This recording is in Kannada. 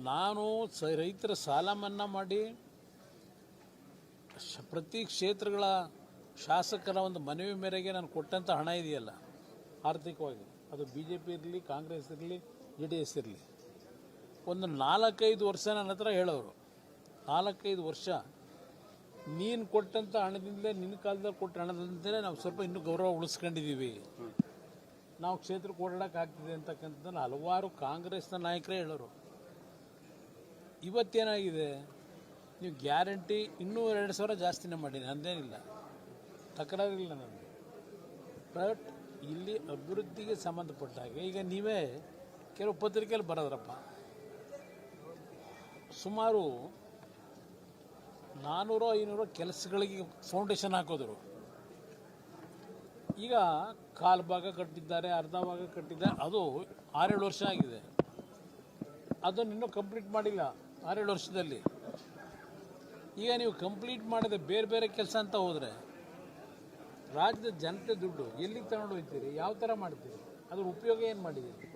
ನಾನು ರೈತರ ಸಾಲ ಮನ್ನಾ ಮಾಡಿ ಪ್ರತಿ ಕ್ಷೇತ್ರಗಳ ಶಾಸಕರ ಒಂದು ಮನವಿ ಮೇರೆಗೆ ನಾನು ಕೊಟ್ಟಂಥ ಹಣ ಇದೆಯಲ್ಲ ಆರ್ಥಿಕವಾಗಿ, ಅದು ಬಿ ಜೆ ಪಿ ಇರಲಿ, ಕಾಂಗ್ರೆಸ್ ಇರಲಿ, JDS ಇರಲಿ, ಒಂದು 4-5 ವರ್ಷ ನನ್ನ ಹತ್ರ ಹೇಳೋರು, 4-5 ವರ್ಷ ನೀನು ಕೊಟ್ಟಂಥ ಹಣದಿಂದಲೇ, ನಿನ್ನ ಕಾಲದಲ್ಲಿ ಕೊಟ್ಟ ಹಣದಿಂದಲೇ ನಾವು ಸ್ವಲ್ಪ ಇನ್ನೂ ಗೌರವ ಉಳಿಸ್ಕೊಂಡಿದ್ದೀವಿ, ನಾವು ಕ್ಷೇತ್ರಕ್ಕೆ ಓಡಾಡೋಕ್ಕಾಗ್ತಿದೆ ಅಂತಕ್ಕಂಥದ್ದನ್ನು ಹಲವಾರು ಕಾಂಗ್ರೆಸ್ನ ನಾಯಕರೇ ಹೇಳೋರು. ಇವತ್ತೇನಾಗಿದೆ, ನೀವು ಗ್ಯಾರಂಟಿ ಇನ್ನೂ 2,000 ಜಾಸ್ತಿನೇ ಮಾಡಿ, ನಂದೇನಿಲ್ಲ, ತಕರಾರಿಲ್ಲ ನನಗೆ. ಬಟ್ ಇಲ್ಲಿ ಅಭಿವೃದ್ಧಿಗೆ ಸಂಬಂಧಪಟ್ಟ ಹಾಗೆ ಈಗ ನೀವೇ ಕೆಲವು ಪತ್ರಿಕೆಯಲ್ಲಿ ಬರೋದ್ರಪ್ಪ, ಸುಮಾರು 400-500 ಕೆಲಸಗಳಿಗೆ ಫೌಂಡೇಶನ್ ಹಾಕೋದ್ರು. ಈಗ ಕಾಲು ಭಾಗ ಕಟ್ಟಿದ್ದಾರೆ, ಅರ್ಧ ಭಾಗ ಕಟ್ಟಿದ್ದಾರೆ, ಅದು 6-7 ವರ್ಷ ಆಗಿದೆ. ಅದನ್ನು ಇನ್ನೂ ಕಂಪ್ಲೀಟ್ ಮಾಡಿಲ್ಲ 6-7 ವರ್ಷದಲ್ಲಿ. ಈಗ ನೀವು ಕಂಪ್ಲೀಟ್ ಮಾಡಿದೆ ಬೇರೆ ಬೇರೆ ಕೆಲಸ ಅಂತ ಹೋದರೆ ರಾಜ್ಯದ ಜನತೆ ದುಡ್ಡು ಎಲ್ಲಿಗೆ ತಗೊಂಡು ಹೋಗ್ತೀರಿ, ಯಾವ ಥರ ಮಾಡ್ತೀರಿ, ಅದ್ರ ಉಪಯೋಗ ಏನು ಮಾಡಿದ್ದೀರಿ?